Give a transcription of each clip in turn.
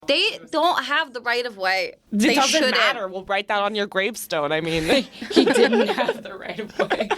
They don't have the right of way. It doesn't matter. We'll write that on your gravestone. I mean, he didn't have the right of way.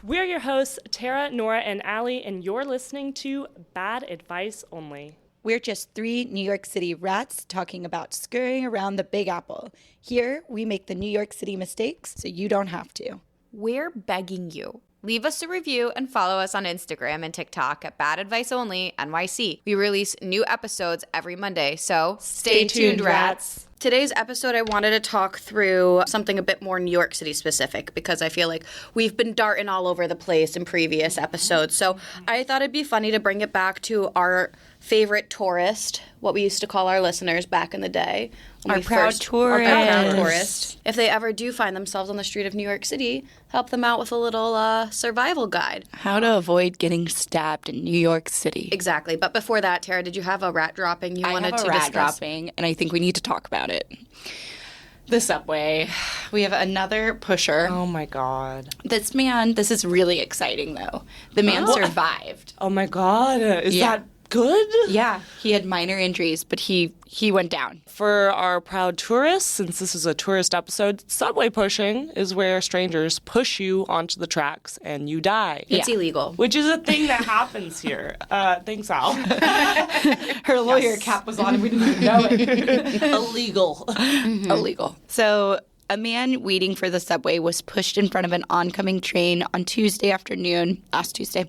We're your hosts, Tara, Nora, and Allie, and you're listening to Bad Advice Only. We're just three New York City rats talking about scurrying around the Big Apple. Here, we make the New York City mistakes so you don't have to. We're begging you. Leave us a review and follow us on Instagram and TikTok at Bad Advice Only NYC. We release new episodes every Monday, so stay tuned, rats. Today's episode, I wanted to talk through something a bit more New York City specific because I feel like we've been darting all over the place in previous episodes. So I thought it'd be funny to bring it back to our favorite tourist, what we used to call our listeners back in the day. Our proud tourist. If they ever do find themselves on the street of New York City, help them out with a little survival guide. How to avoid getting stabbed in New York City. Exactly. But before that, Tara, did you have a rat dropping you wanted to discuss? I have a rat dropping, and I think we need to talk about it. The subway. We have another pusher. Oh, my God. This is really exciting, though. The man survived. Oh, my God. Is that good? Yeah. He had minor injuries, but he went down. For our proud tourists, since this is a tourist episode, subway pushing is where strangers push you onto the tracks and you die. It's illegal. Which is a thing that happens here. Thanks, Al. Her lawyer cap was on and we didn't even know it. Illegal. Mm-hmm. Illegal. So a man waiting for the subway was pushed in front of an oncoming train on last Tuesday,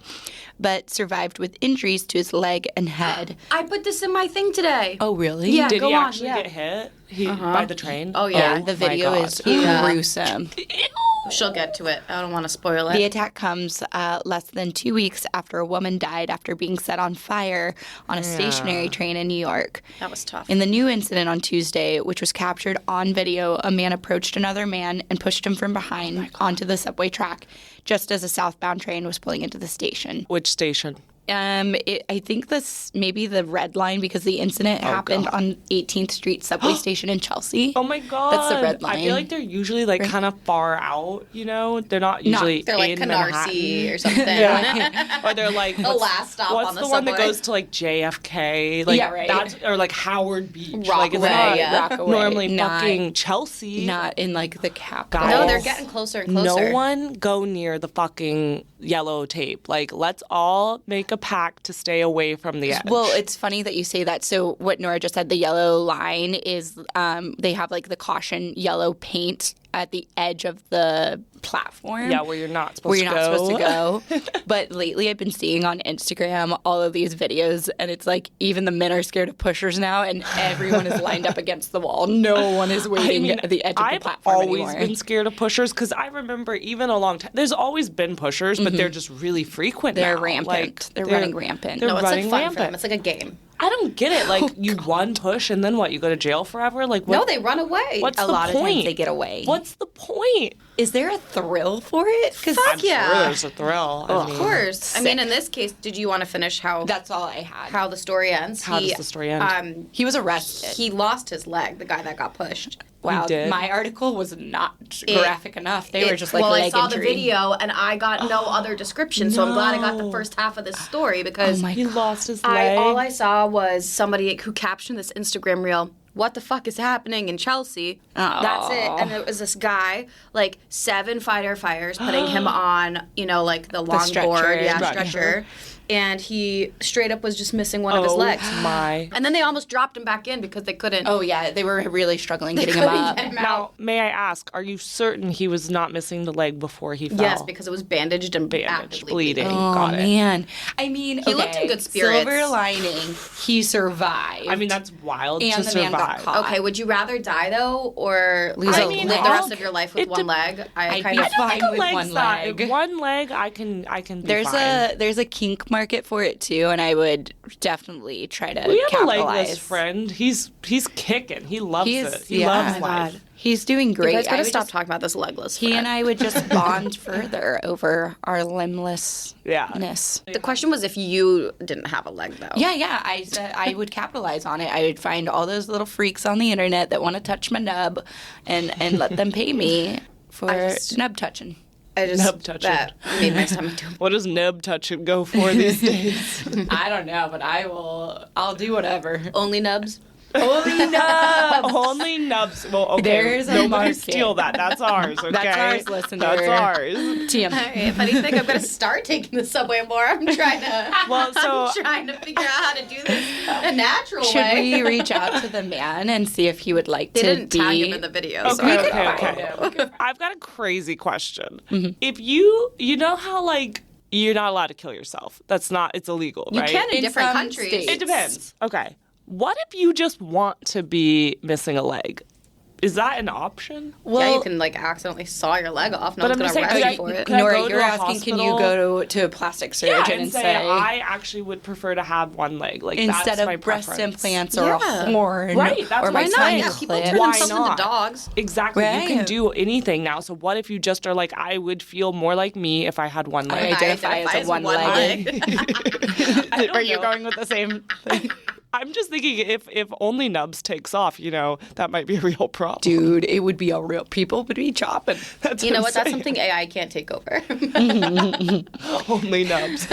but survived with injuries to his leg and head. I put this in my thing today. Oh, really? Yeah, Did go he on. actually get hit by the train? Oh, yeah. The video is gruesome. She'll get to it. I don't want to spoil it. The attack comes less than 2 weeks after a woman died after being set on fire on a stationary train in New York. That was tough. In the new incident on Tuesday, which was captured on video, a man approached another man and pushed him from behind onto the subway track just as a southbound train was pulling into the station. Which station? I think this maybe the Red Line because the incident happened on 18th Street subway station in Chelsea. Oh my God. That's the Red Line. I feel like they're usually like kind of far out, you know? They're not usually They're like in Canarsie Manhattan. or something. Yeah. Or they're like the last stop what's on the the one subway? that goes to like JFK? Like, yeah, right. That's, or like Howard Beach. Rockaway, like, it's not yeah. normally fucking Chelsea. Not in like the capital. No, they're getting closer and closer. No one go near the fucking yellow tape. Like, let's all make a pact to stay away from the edge. Well, it's funny that you say that. So what Nora just said, the yellow line is they have like the caution yellow paint at the edge of the platform. Yeah, where you're not supposed to go. But lately I've been seeing on Instagram all of these videos, and it's like even the men are scared of pushers now, and everyone is lined up against the wall. No one is waiting at the edge of the platform anymore. I've always been scared of pushers because I remember even a long time. There's always been pushers, but they're just really frequent They're now. rampant. Like, they're running rampant. No, it's like running fun rampant. for them. It's like a game. I don't get it. Like, you one push and then what? You go to jail forever? Like, what? No, they run away. What's a the lot point? of times they get away. What's the point? Is there a thrill for it? Fuck I'm sure there's a thrill. I Of mean, course. I mean, in this case, did you want to finish how That's all I had. how the story ends? How does the story end? He was arrested. He lost his leg, the guy that got pushed. Wow, did? my article was not graphic enough. They were just like well, leg I saw injury. the video and I got no other description, so I'm glad I got the first half of this story because He lost his leg. all I saw was somebody who captioned this Instagram reel. What the fuck is happening in Chelsea? That's it. And it was this guy, like 7 firefighters putting him on, you know, like the long stretcher. board, Right. stretcher. And he straight up was just missing one of his legs. My. And then they almost dropped him back in because they couldn't. Oh, yeah, they were really struggling getting him up. Get him Now, out. may I ask, are you certain he was not missing the leg before he fell? Yes, because it was bandaged and actively bleeding. Oh, Got it. man. I mean, He looked in good spirits. Silver lining, he survived. I mean, that's wild And to the man got survive. caught. Okay, would you rather die though, or Lose live a the leg? rest of your life with one leg? I'd kind be of fine The with leg's one not- leg. if one leg, I can be There's fine. there's a kink market for it too, and I would definitely try to We have a capitalize. legless friend. He's kicking. He loves it. He yeah. loves Oh my life. God. He's doing great. You guys I gotta would stop just- talking about this legless. He and I would just bond further over our limblessness. Yeah. The question was if you didn't have a leg though. Yeah. I said I would capitalize on it. I would find all those little freaks on the internet that want to touch my nub, and let them pay me for nub touching. I just Nub touching. that made my stomach do. What does nub touching go for these days? I don't know, but I'll do whatever. Only nubs. Only nubs. Only nubs. Well, okay. There's a Nobody market. steal that. That's ours, okay? That's ours, listener. That's ours. TM. Hey, if anything, I'm gonna start taking the subway more. I'm trying to figure out how to do this a natural Should way. we reach out to the man and see if he would like They to didn't be? tag him in the video. so Okay, I don't know. okay. I've got a crazy question. If you know how, like, you're not allowed to kill yourself. It's illegal, You right? can in In different some countries. states. It depends. Okay. What if you just want to be missing a leg? Is that an option? Yeah, you can like accidentally saw your leg off. No But one's I'm gonna just arrest saying, you for it. Can I go Nora, to you're a asking, can you hospital? go to a plastic surgeon and say, say I actually would prefer to have one leg. Like, instead that's my of breast preference. implants or Yeah. a horn, Right, that's or why my not? tongue Yeah, People clip? turn Why themselves not? into dogs. Exactly. You can Right. do anything now. So what if you just are like, I would feel more like me if I had one I leg. identify as a one-legged. I don't Are you know. going with the same thing? I'm just thinking if only nubs takes off, that might be a real problem. Dude, it would be a real. People would be chopping. That's You know I'm what? That's saying. something AI can't take over. Only nubs.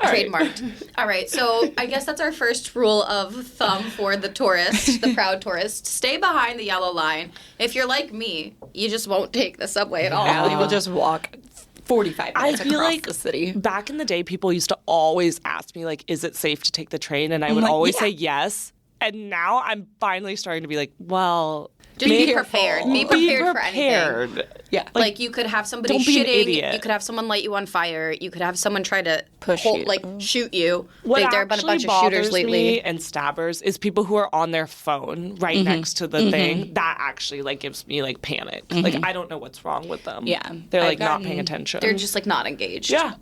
Trademarked. All right, so I guess that's our first rule of thumb for the tourist, the proud tourist. Stay behind the yellow line. If you're like me, you just won't take the subway at all. Allie will just walk 45 minutes I feel across like the city. back in the day, people used to always ask me, like, is it safe to take the train? And I would like, always yeah. say yes. And now I'm finally starting to be like, well, Just be careful. prepared. Be prepared for anything. prepared. Yeah. Like you could have somebody don't be an shitting. idiot. You could have someone light you on fire. You could have someone try to Push you. shoot you. What Like, there have been a actually bunch of shooters bothers lately. me and stabbers is people who are on their phone right next to the thing. That actually like gives me like panic. Like I don't know what's wrong with them. Yeah. They're I've like not gotten- paying attention. They're just like not engaged. yeah,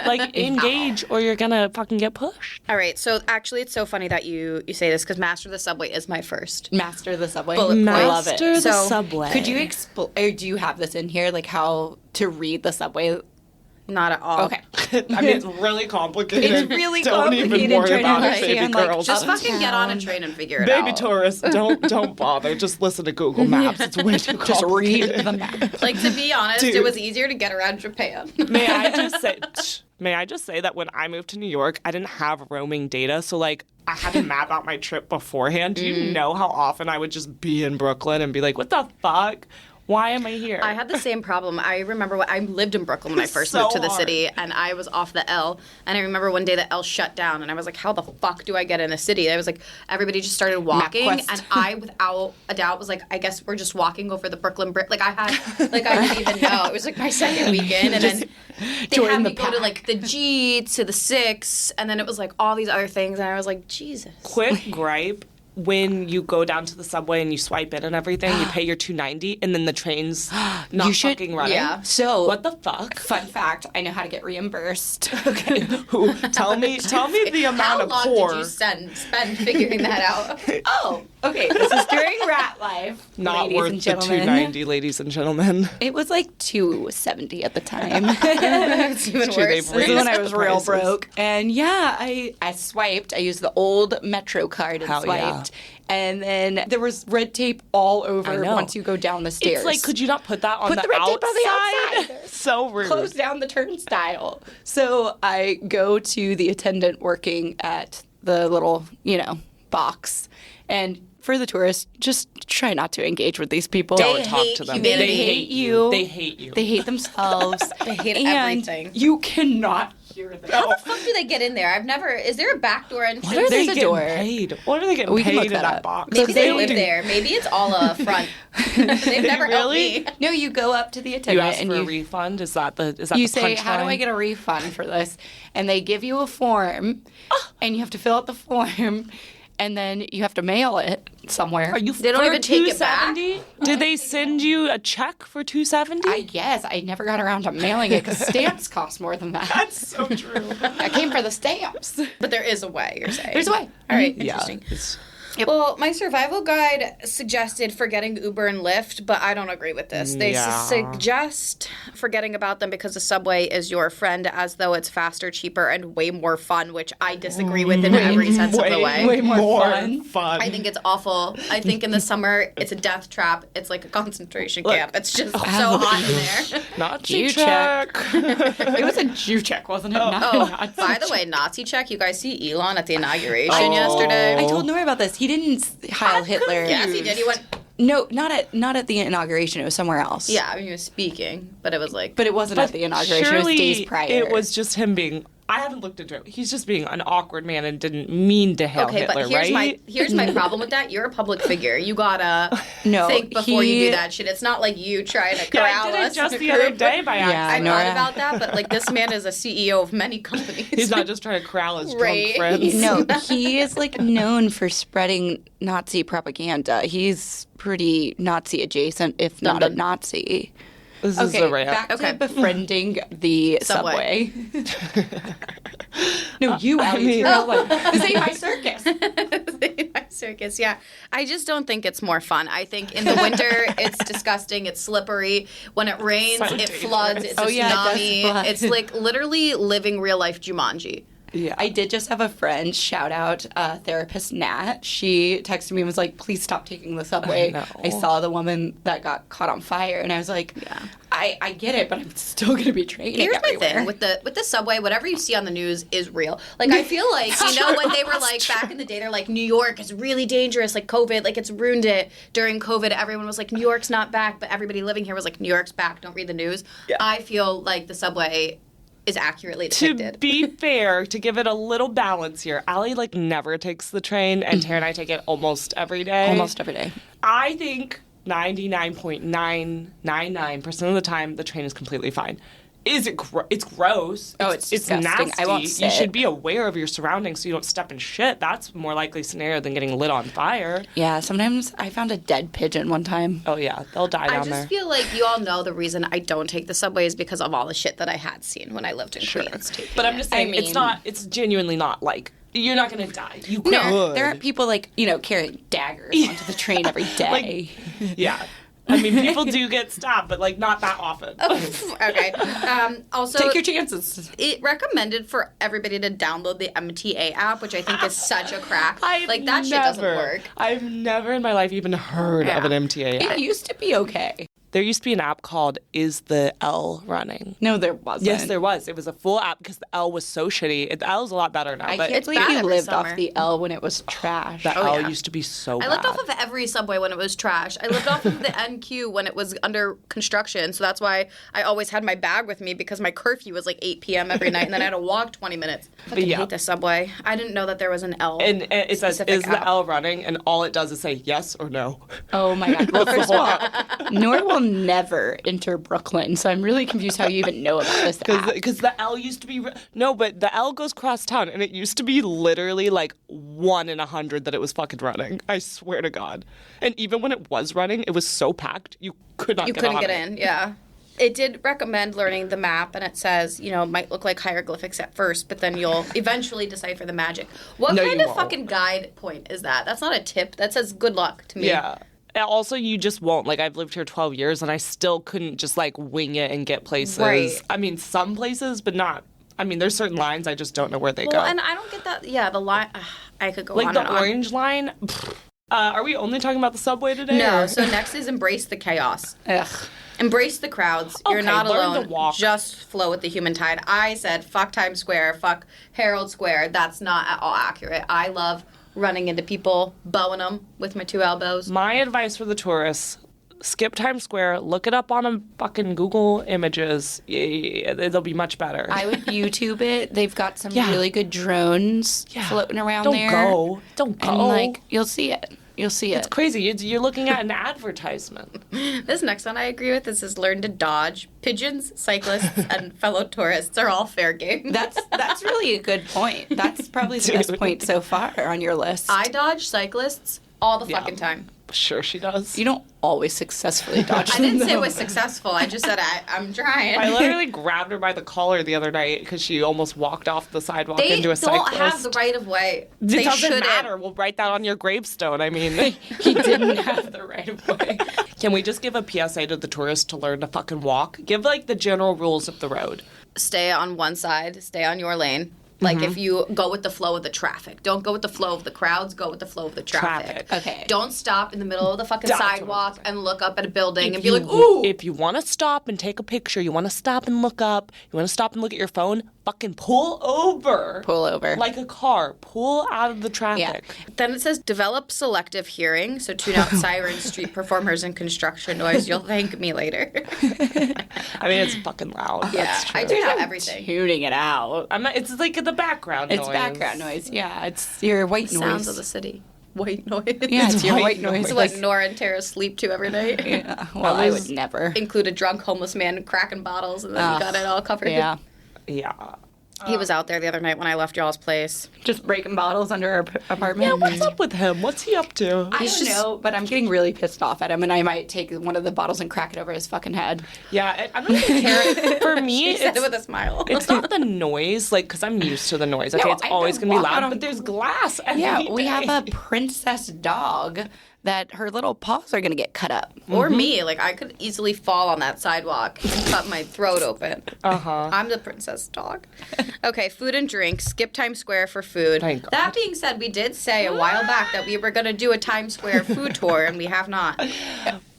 like engage or you're gonna fucking get pushed. All right. So actually, it's so funny that you say this because Master of the Subway is my first. Master the subway. Bullet point. I love it. Master the So, subway. Could you explain, or do you have this in here, like how to read the subway? Not at all. Okay. I mean, it's really complicated. It's really Don't even complicated worry trying to about it, baby understand, like, girls. Just fucking get on a Uptown. train and figure it Baby out. tourists, don't bother. Just listen to Google Maps. It's way too complicated. Just read the map. Like, to be honest, Dude. it was easier to get around Japan. May I just say that when I moved to New York, I didn't have roaming data, so like I had to map out my trip beforehand. Do you know how often I would just be in Brooklyn and be like, "What the fuck? Why am I here?" I had the same problem. I remember I lived in Brooklyn when I first So moved to the hard. city, and I was off the L. And I remember one day the L shut down, and I was like, "How the fuck do I get in a city?" I was like, everybody just started walking, MapQuest. and I, without a doubt, was like, "I guess we're just walking over the Brooklyn Bridge." Like I didn't even know. It was like my second weekend, and then they join had the me go to like the G to the 6, and then it was like all these other things, and I was like, Jesus. Quick gripe. When you go down to the subway and you swipe in and everything, you pay your $2.90, and then the train's not You should- fucking running. Yeah. So, What the fuck? fun fact, I know how to get reimbursed. Okay. Who? Tell me the amount How of long poor. did you spend figuring that out? Oh, okay. This is during Rat Life. Not ladies worth and the gentlemen. $2.90, ladies and gentlemen. It was like $2.70 at the time. It's even True, worse. they've This is when I raised was the real prices. broke. And yeah, I swiped. I used the old Metro card and Hell yeah. swiped. And then there was red tape all I over know. once you go down the stairs. It's like, could you not put that on Put the the red outside? tape on the outside. So rude. Close down the turnstile. So I go to the attendant working at the little, box. And for the tourists, just try not to engage with these people. Don't talk to them. humanity. They hate you. They hate you. They hate themselves. They hate and everything. You cannot hear them. How the fuck do they get in there? Is there a back door entrance? What are they There's a getting door. paid? What are they getting We can paid look in that that up. box? Maybe they They live do. there. Maybe it's all a front. They've never helped Really? me. No, you go up to the You attendant ask and for a you refund? Is that the you the say, "How do I punchline? get a refund for this?" And they give you a form, and you have to fill out the form, and then you have to mail it somewhere. Are you They don't for even take it back? $2.70? Did they send you a check for $2.70? I guess I never got around to mailing it because stamps cost more than that. That's so true. I came for the stamps. But there is a way, you're saying. There's a way. All right, Yeah. interesting. Well, my survival guide suggested forgetting Uber and Lyft, but I don't agree with this. They suggest forgetting about them because the subway is your friend, as though it's faster, cheaper, and way more fun, which I disagree with in every sense of the way. Way more fun. I think it's awful. I think in the summer, it's a death trap. It's like a concentration camp. It's just so hot in there. Nazi check. It was a Jew check, wasn't it? Not a Nazi By the way, Nazi check. You guys see Elon at the inauguration yesterday? I told Nora about this. He didn't Heil Hitler. Yes, he did. He went. No, not at the inauguration. It was somewhere else. Yeah, I mean, he was speaking, but it was like. But it wasn't at the inauguration. Surely it was days prior. It was just him being. I haven't looked into it. He's just being an awkward man and didn't mean to hail Hitler, right? Here's my problem with that. You're a public figure. You gotta think before you do that shit. It's not like you trying to corral I did us. it just the other day by accident. I thought about that, but like this man is a CEO of many companies. He's not just trying to corral his drunk friends. No, he is like known for spreading Nazi propaganda. He's pretty Nazi adjacent, if not a Nazi. This is a rant. Back to befriending the subway. No, you, Allie. This ain't my circus. This ain't my circus, yeah. I just don't think it's more fun. I think in the winter, it's disgusting. It's slippery. When it rains, it floods. It's a tsunami. It's like literally living real life Jumanji. Yeah. I did just have a friend, shout out therapist Nat. She texted me and was like, please stop taking the subway. I saw the woman that got caught on fire. And I was like, I get it, but I'm still going to be training Here's everywhere. my thing. With the subway, whatever you see on the news is real. Like, I feel like, you know, when they were like, back in the day, they're like, New York is really dangerous. Like, COVID, like, it's ruined it. During COVID, everyone was like, New York's not back. But everybody living here was like, New York's back. Don't read the news. Yeah. I feel like the subway is accurately depicted. To be fair, to give it a little balance here, Allie like never takes the train, and Tara and I take it almost every day. Almost every day. I think 99.999% of the time the train is completely fine. Is it? It's gross. Oh, it's disgusting. Nasty. I won't sit. You should be aware of your surroundings so you don't step in shit. That's a more likely scenario than getting lit on fire. Yeah, sometimes I found a dead pigeon one time. Oh yeah, they'll die down there. I just feel like you all know the reason I don't take the subway is because of all the shit that I had seen when I lived in Queens. But I'm just saying, it's genuinely not like, you're not going to die. You could. No, there aren't people like, carrying daggers onto the train every day. Yeah. I mean, people do get stabbed, but, like, not that often. Okay. Also, take your chances. It recommended for everybody to download the MTA app, which I think is such a crack. Shit doesn't work. I've never in my life even heard of an MTA app. It used to be okay. There used to be an app called Is the L Running? No, there wasn't. Yes, there was. It was a full app because the L was so shitty. The L is a lot better now. I can't believe you lived off the L when it was trash. The L used to be so bad. I lived off of every subway when it was trash. I lived off of the NQ when it was under construction. So that's why I always had my bag with me, because my curfew was like 8 p.m. every night, and then I had to walk 20 minutes. I hate the subway. I didn't know that there was an L. And it says, is the L running? And all it does is say yes or no. Oh, my God. Well, first of all, Nora will never enter Brooklyn, so I'm really confused how you even know about this app. Because the L used to be... No, but the L goes cross town, and it used to be literally like 1 in 100 that it was fucking running. I swear to God. And even when it was running, it was so packed, you could not get on. You couldn't get in, yeah. It did recommend learning the map, and it says, might look like hieroglyphics at first, but then you'll eventually decipher the magic. What kind of fucking guide point is that? That's not a tip. That says good luck to me. Yeah. Also, you just won't. Like, I've lived here 12 years, and I still couldn't just, like, wing it and get places. Right. I mean, some places, but not. I mean, there's certain lines, I just don't know where they go. Well, and I don't get that. Yeah, the line. I could go on and on. Like, the orange line? Are we only talking about the subway today? No, so next is embrace the chaos. Ugh. Embrace the crowds. Okay, you're not learn alone. to walk. Just flow with the human tide. I said, fuck Times Square, fuck Herald Square. That's not at all accurate. I love running into people, bowing them with my 2 elbows. My advice for the tourists, skip Times Square, look it up on a fucking Google Images. It'll be much better. I would YouTube it. They've got some really good drones floating around there. Don't go. And, like, you'll see it. You'll see it. It's crazy. You're looking at an advertisement. This next one I agree with. This is learn to dodge. Pigeons, cyclists, and fellow tourists are all fair game. That's really a good point. That's probably the best point so far on your list. I dodge cyclists all the fucking time. Sure she does. You don't always successfully dodge I them. didn't say it though. was successful. I just said I'm trying. I literally grabbed her by the collar the other night because she almost walked off the sidewalk They into a don't cyclist. have the right of way. It They doesn't shouldn't. matter. We'll write that on your gravestone. I mean, He didn't have the right of way. can we just give a PSA to the tourists to learn to fucking walk? Give, like, the general rules of the road. Stay on one side. Stay on your lane. Like, if you go with the flow of the traffic. Don't go with the flow of the crowds. Go with the flow of the traffic. Okay. Don't stop in the middle of the fucking That's what I'm sidewalk and look up at a building and be you- like, ooh. If you want to stop and take a picture, you want to stop and look up, you want to stop and look at your phone, fucking pull over. Pull over. Like a car. Pull out of the traffic. Then it says develop selective hearing. So tune out sirens, street performers, and construction noise. You'll thank me later. I mean, it's fucking loud. Yeah, That's true. I tune out everything. Tuning it out. It's like the background It's noise. background noise. Yeah, it's your white noise. Sounds of the city. White noise. Yeah, it's your white noise. It's what Nora and Tara sleep to every night. Yeah. Well, I would never. Include a drunk homeless man cracking bottles, and then we got it all covered. Yeah. Yeah. He was out there the other night when I left y'all's place. Just breaking bottles under our apartment. Yeah, what's up with him? What's he up to? I don't know, but I'm getting really pissed off at him, and I might take one of the bottles and crack it over his fucking head. Yeah, I don't even care. For me, He said it it's, with a smile. it's not the noise, like, because I'm used to the noise. Okay, No, it's I always don't going to be walk loud, on- but there's glass every Yeah, we day. have a princess dog that her little paws are going to get cut up. Or me. Like, I could easily fall on that sidewalk and cut my throat open. Uh-huh. I'm the princess dog. Okay, food and drink. Skip Times Square for food. Thank God. That being said, we did say a while back that we were going to do a Times Square food tour, and we have not.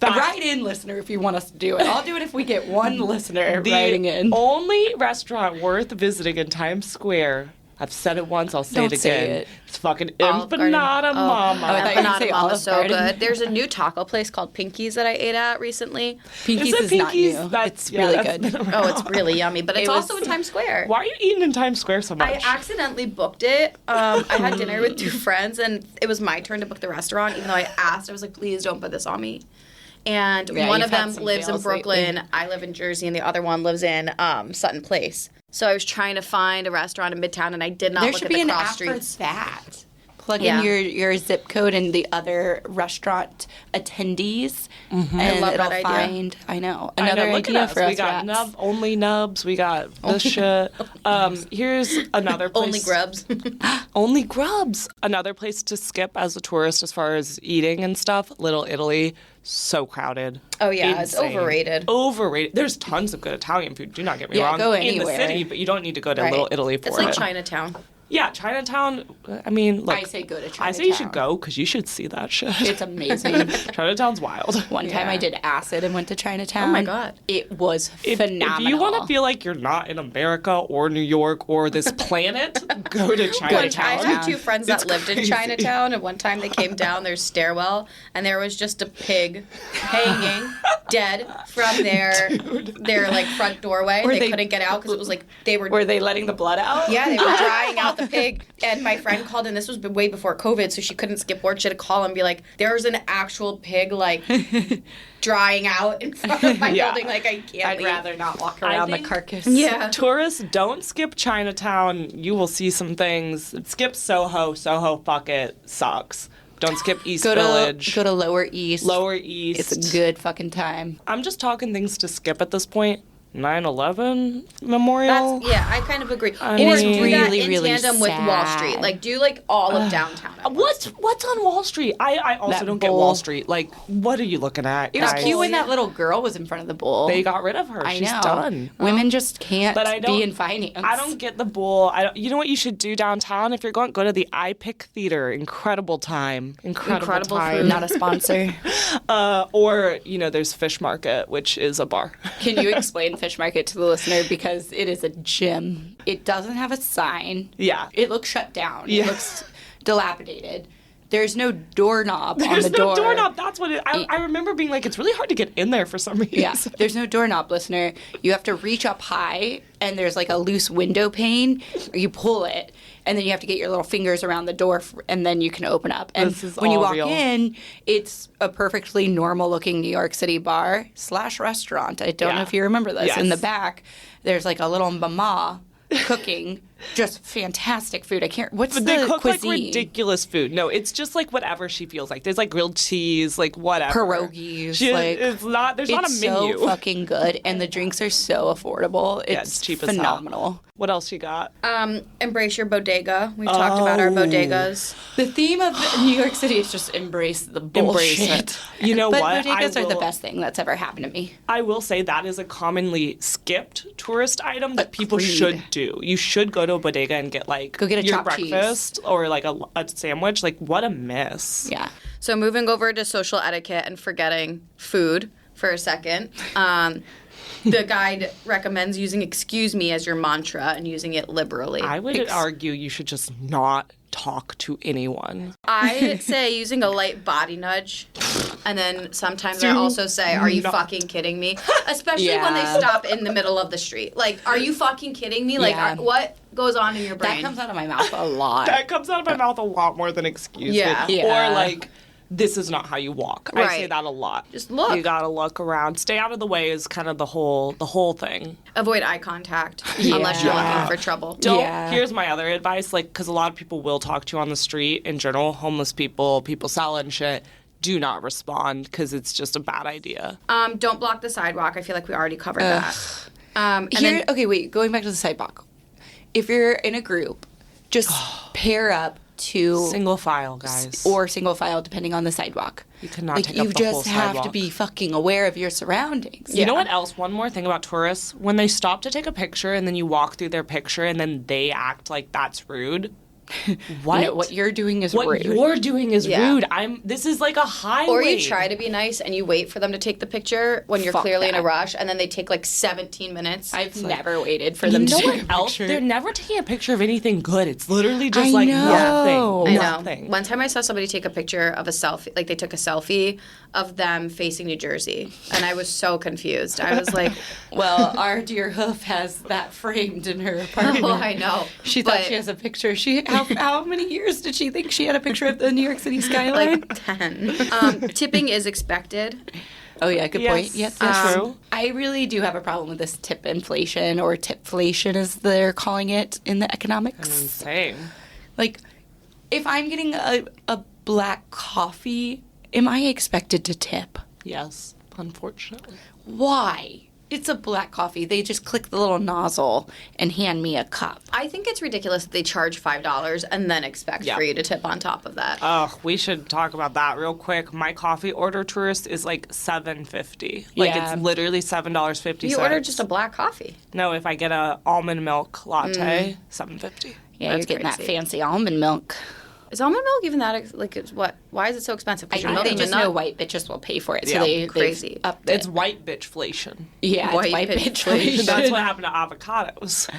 Write in, listener, if you want us to do it. I'll do it if we get one listener The writing in. only restaurant worth visiting in Times Square. I've said it once, I'll say Don't it say again. it. It's fucking Olive Garden. Empanada Mama. Oh, I thought you were gonna Empanada say Mama's Olive so Garden. good. There's a new taco place called Pinky's that I ate at recently. Pinky's Is it is not Pinky's? new. That's- It's yeah, really that's good. been around. Oh, it's really yummy. But it's It was- also in Times Square. Why are you eating in Times Square so much? I accidentally booked it. I had dinner with two friends, and it was my turn to book the restaurant, even though I asked. I was like, please don't put this on me. And Yeah, one you've of them had some lives in fails lately. Brooklyn. I live in Jersey, and the other one lives in Sutton Place. So I was trying to find a restaurant in Midtown, and I did not There look should at be the an cross app for streets. that. Plug Yeah. in your zip code and the other restaurant attendees, and love it'll that idea. find. I know I know, another look idea at us. for us. We got rats. only nubs. We got this shit. Here's another place. Only grubs. Only grubs. Another place to skip as a tourist as far as eating and stuff. Little Italy. So crowded. Oh, yeah, it's Insane. overrated. Overrated. There's tons of good Italian food. Do not get me Yeah, wrong. go in anywhere. the city, but you don't need to go to Right. Little Italy for It's it. like Chinatown. Yeah, Chinatown. I mean, look. I say go to I say you should Chinatown. go because you should see that shit. It's amazing. Chinatown's wild. One time I did acid and went to Chinatown. Oh, my God. It was If phenomenal. you want to feel like you're not in America or New York or this planet, go to I Chinatown. had two friends that It's lived in crazy. Chinatown, and one time they came down their stairwell, and there was just a pig hanging dead from their like front doorway. They couldn't get out because it was like they were. Were they letting the blood out? Yeah, they were drying out the pig. And my friend called, and this was way before COVID, so she couldn't skip work. She had to call and be like, there's an actual pig, like, drying out in front of my Yeah. building. Like, I can't I'd leave. rather not walk around the think- carcass. Yeah. Tourists, don't skip Chinatown. You will see some things. Skip Soho. Soho, fuck it, sucks. Don't skip East Village. Go to Lower East. Lower East. It's a good fucking time. I'm just talking things to skip at this point. 9/11 Memorial. Yeah, I kind of agree. I Or mean- do that really, in really tandem with Wall sad. Street. Like, do, like, all of downtown. at once. What's on Wall Street? I also That don't get bowl. Wall Street. Like, what are you looking at, It was guys? cute when that little girl was in front of the bowl. They got rid of her. I She's know. done. Women just can't But I don't- be in finance. I don't get the bull. You know what you should do downtown? If you're going, go to the iPic Theater. Incredible time. Incredible time. food. Not a sponsor. Or, there's Fish Market, which is a bar. Can you explain Fish Market to the listener? Because it is a gym. It doesn't have a sign. Yeah. It looks shut down. Yeah. It looks dilapidated. There's no doorknob on There's the no door. doorknob. That's what it. I remember being like, it's really hard to get in there for some reason. Yeah, there's no doorknob, listener. You have to reach up high, and there's like a loose window pane. Or you pull it, and then you have to get your little fingers around the door, and then you can open up. And This is when you all walk real. in, it's a perfectly normal-looking New York City bar / restaurant. I don't know Yeah. if you remember this. In the Yes. back, there's like a little mama cooking just fantastic food. I can't. What's But the they cook cuisine? like ridiculous food. No, it's just like whatever she feels like. There's like grilled cheese, like whatever. Pierogies, It's not. There's not a It's menu. so fucking good, and the drinks are so affordable. it's cheap as hell. phenomenal. What else you got? Embrace your bodega. We've talked about our bodegas. The theme of New York City is just embrace the bullshit. Embrace it. You know but what? bodegas are the best thing that's ever happened to me. I will say that is a commonly skipped tourist item that people Agreed. should do. You should go to a bodega and get like Go get a your chopped cheese. breakfast or like a sandwich. Like what a miss. Yeah. So moving over to social etiquette and forgetting food for a second. The guide recommends using "excuse me" as your mantra and using it liberally. I would argue you should just not talk to anyone. I say using a light body nudge, and then sometimes I also say, "Are you fucking kidding me?" Especially when they Yeah. stop in the middle of the street. Like, "Are you fucking kidding me?" Like, Yeah. what goes on in your brain? That comes out of my mouth a lot. That comes out of my mouth a lot more than excuse Yeah. me. Yeah. Or like, this is not how you walk. I say Right. that a lot. Just look. You gotta look around. Stay out of the way is kind of the whole thing. Avoid eye contact unless you're Yeah. looking for trouble. Don't. Yeah. Here's my other advice, like, because a lot of people will talk to you on the street in general, homeless people, people selling shit. Do not respond because it's just a bad idea. Don't block the sidewalk. I feel like we already covered that. And Here, then, okay, wait. Going back to the sidewalk. If you're in a group, just pair up to Single file, guys. or single file, depending on the sidewalk. You cannot like take you up the whole just have to sidewalk. be fucking aware of your surroundings. You know what else? One more thing about tourists. When they stop to take a picture and then you walk through their picture and then they act like that's rude. What? No, what you're doing is What rude. you're doing is Yeah. rude. This is like a highway. or you try to be nice and you wait for them to take the picture when you're Fuck clearly in a that. rush, and then they take like 17 minutes. I've never waited for You them know to what take a else? picture. They're never taking a picture of anything good. It's literally just I like know. nothing. I know. Nothing. One time I saw somebody take a picture of a selfie, like they took a selfie of them facing New Jersey, and I was so confused. I was like, Well, our dear Hoof has that framed in her apartment. "Oh, I know." She thought But, she has a picture. How many years did she think she had a picture of the New York City skyline? like 10. Tipping is expected. Oh yeah, good point. Yes, that's true. I really do have a problem with this tip inflation or tipflation, as they're calling it in the economics. Same. Like, if I'm getting a black coffee, am I expected to tip? Yes, unfortunately. Why? It's a black coffee. They just click the little nozzle and hand me a cup. I think it's ridiculous that they charge $5 and then expect Yeah. for you to tip on top of that. Oh, we should talk about that real quick. My coffee order tourist is like $7.50. Like Yeah. it's literally $7.50. You order just a black coffee. No, if I get a almond milk latte, $7.50. Yeah, That's you're getting that crazy. fancy almond milk. Is almond milk even that, like, it's what? Why is it so expensive? I Because you're think they milking a just nut. know white bitches will pay for it, so Yeah. they've Crazy. upped it. It's white bitchflation. Yeah, White it's white bitch bitch. That's what happened to avocados.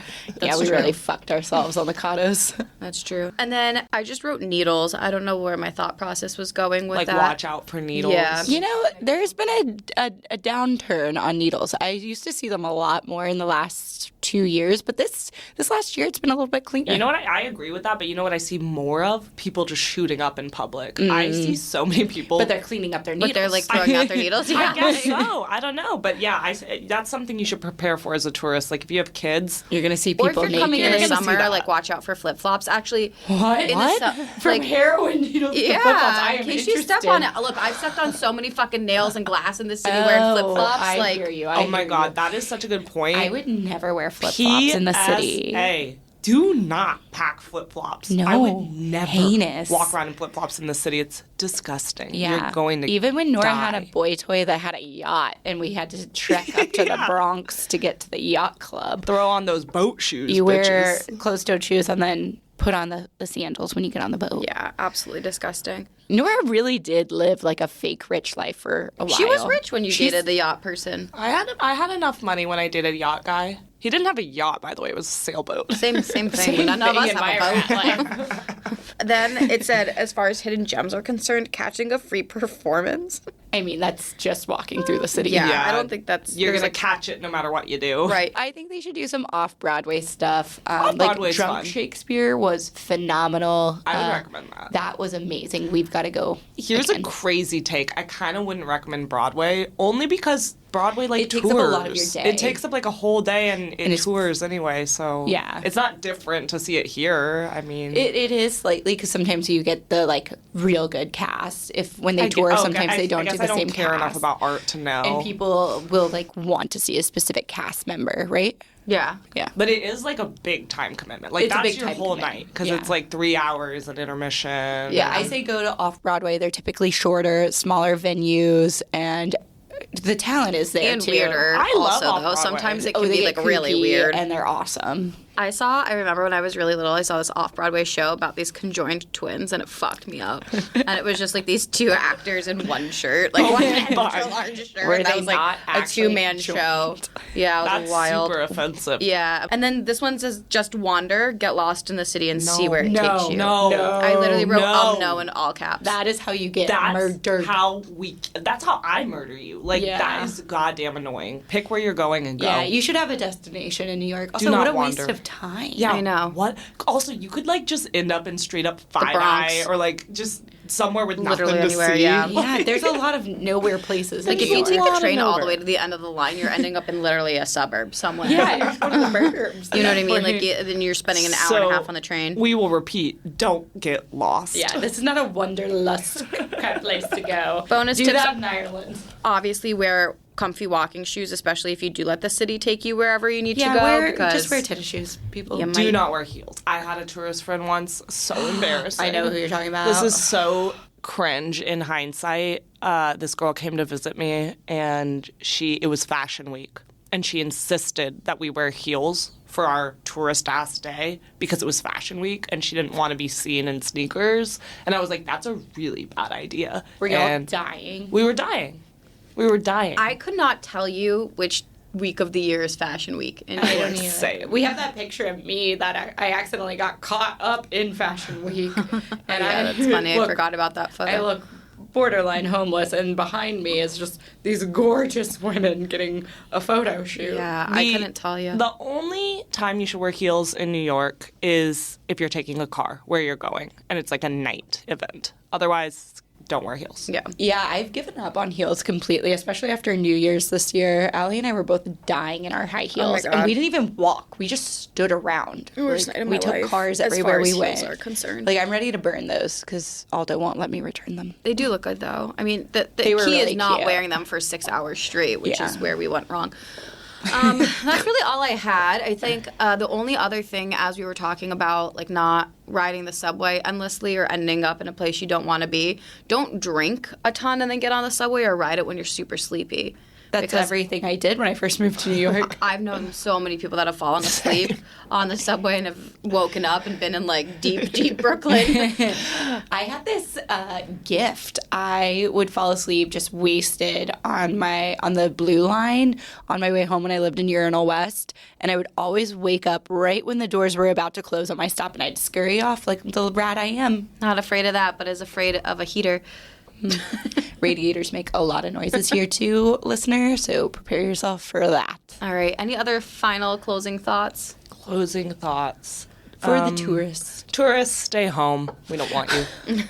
Yeah, we true. really fucked ourselves on the avocados. That's true. And then I just wrote needles. I don't know where my thought process was going with Like that. watch out for needles. Yeah. You know, there's been a downturn on needles. I used to see them a lot more in the last 2 years, but this last year it's been a little bit cleaner. You know what? I agree with that, but you know what I see more of? People just shooting up in public. I see so many people. But they're cleaning up their needles. But they're like throwing out their needles. Yeah. I guess so. I don't know. But yeah, that's something you should prepare for as a tourist. Like if you have kids, You're gonna see Or people if you're coming in naked. the You're gonna see summer, that. like watch out for flip flops. Actually, What? in What? the From like, heroin needles to flip-flops. I yeah, am in case you step interested. on it. Look, I've stepped on so many fucking nails and glass in the city wearing flip flops. I Like, hear you. oh my God, that is such a good point. I would never wear flip flops in the city. PSA, do not pack flip flops. No. I would never Heinous. walk around in flip flops in the city. It's disgusting. Yeah. You're going to Even when Nora die. had a boy toy that had a yacht and we had to trek up to the Bronx to get to the yacht club. throw on those boat shoes. You wear bitches. closed-toed shoes and then put on the sandals when you get on the boat. yeah, absolutely disgusting. Nora really did live like a fake rich life for a while. She was rich when you She's- dated the yacht person. I had enough money when I dated a yacht guy. He didn't have a yacht, by the way. It was a sailboat. Same thing. None of us thing in have a my boat. rat life. Then it said, as far as hidden gems are concerned, catching a free performance. I mean, that's just walking through the city. Yeah, I don't think that's... You're there's, going to catch it no matter what you do. Right. I think they should do some off-Broadway stuff. Off-Broadway's Drunk fun. Shakespeare was phenomenal. I would recommend that. That was amazing. We've got to go. Here's again. a crazy take. I kind of wouldn't recommend Broadway, only because Broadway, like, It takes tours. up a lot of your day. It takes up, like, a whole day, and it it's- tours anyway, so... Yeah. It's not different to see it here. I mean... It is slightly because sometimes you get the like real good cast. If when they tour, sometimes they don't do the same care cast. enough about art to know. And people will like want to see a specific cast member, right? Yeah. Yeah. But it is like a big time commitment. Like It's a that's big your time whole commitment. night because Yeah. it's like 3 hours at intermission. Yeah, I say go to off Broadway. They're typically shorter, smaller venues, and the talent is there And too. weirder I love also, though. off-Broadway. Sometimes it Oh, can they be, get like, really kooky, weird. and they're awesome. I remember when I was really little, I saw this off-Broadway show about these conjoined twins, and it fucked me up. And it was just, like, these two actors in one shirt. Like, one extra large shirt. Were and that they was, like, not a actually two-man show. Yeah, it was That's wild. super offensive. Yeah. And then this one says, just wander, get lost in the city, and see where it takes you. No. I literally wrote, no. no in all caps. That is how you get That's murdered. That's how I murder you. Like Yeah. that is goddamn annoying. Pick where you're going and go. Yeah, you should have a destination in New York. Also, not what a wander. waste of time. Yeah, I know. What? Also, you could like just end up in straight up Five Bronx. Eye or like just somewhere with nothing Literally to anywhere, see. yeah. Yeah, there's a lot of nowhere places. Like, in if New you take York. a train all the nowhere. way to the end of the line, you're ending up in literally a suburb somewhere. Yeah, you're just going to the burbs. You know what I mean? Like, then you're spending an hour and a half on the train. We will repeat: don't get lost. Yeah, this is not a wanderlust kind of place to go. Bonus Do tips. that in Ireland. Obviously, wear comfy walking shoes, especially if you do let the city take you wherever you need to go. Yeah, because just wear tennis shoes, people. You Do might- not wear heels. I had a tourist friend once. So embarrassing. I know who you're talking about. This is so cringe in hindsight. This girl came to visit me, and it was Fashion Week, and she insisted that we wear heels for our tourist-ass day because it was Fashion Week, and she didn't want to be seen in sneakers. And I was like, that's a really bad idea. Were y'all And dying? We were dying. We were dying. I could not tell you which week of the year is Fashion Week. In New York. Same. We have that picture of me that I accidentally got caught up in Fashion Week. And Yeah, that's funny. I forgot about that photo. I look borderline homeless, and behind me is just these gorgeous women getting a photo shoot. Yeah, I couldn't tell you. The only time you should wear heels in New York is if you're taking a car where you're going, and it's like a night event. Otherwise, don't wear heels. Yeah. Yeah, I've given up on heels completely, especially after New Year's this year. Allie and I were both dying in our high heels, God. and we didn't even walk. We just stood around. Worst night of my we took life, cars as everywhere far as we heels went. are concerned. Like, I'm ready to burn those because Aldo won't let me return them. They do look good, though. I mean, the They were key really is not cute. wearing them for 6 hours straight, which Yeah. is where we went wrong. That's really all I had. I think the only other thing, as we were talking about, like not riding the subway endlessly or ending up in a place you don't want to be, don't drink a ton and then get on the subway or ride it when you're super sleepy. That's Because everything I did when I first moved to New York. I've known so many people that have fallen asleep on the subway and have woken up and been in like deep Brooklyn. I had this gift. I would fall asleep just wasted on the Blue Line on my way home when I lived in Urinal West, and I would always wake up right when the doors were about to close on my stop, and I'd scurry off like the rat I am. Not afraid of that, but is afraid of a heater. Radiators make a lot of noises here too, listener, so prepare yourself for that. All right. Any other final closing thoughts? Closing thoughts. For the tourists. Tourists, stay home. We don't want you.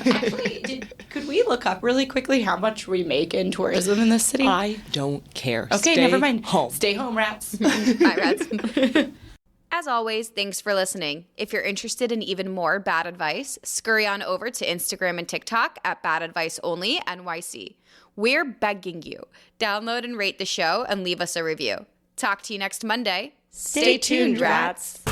Actually, could we look up really quickly how much we make in tourism in this city? I don't care. Okay, Stay never mind. Home. Stay home, rats. Bye, Reds. As always, thanks for listening. If you're interested in even more bad advice, scurry on over to Instagram and TikTok at Bad Advice Only NYC. We're begging you. Download and rate the show and leave us a review. Talk to you next Monday. Stay tuned, rats.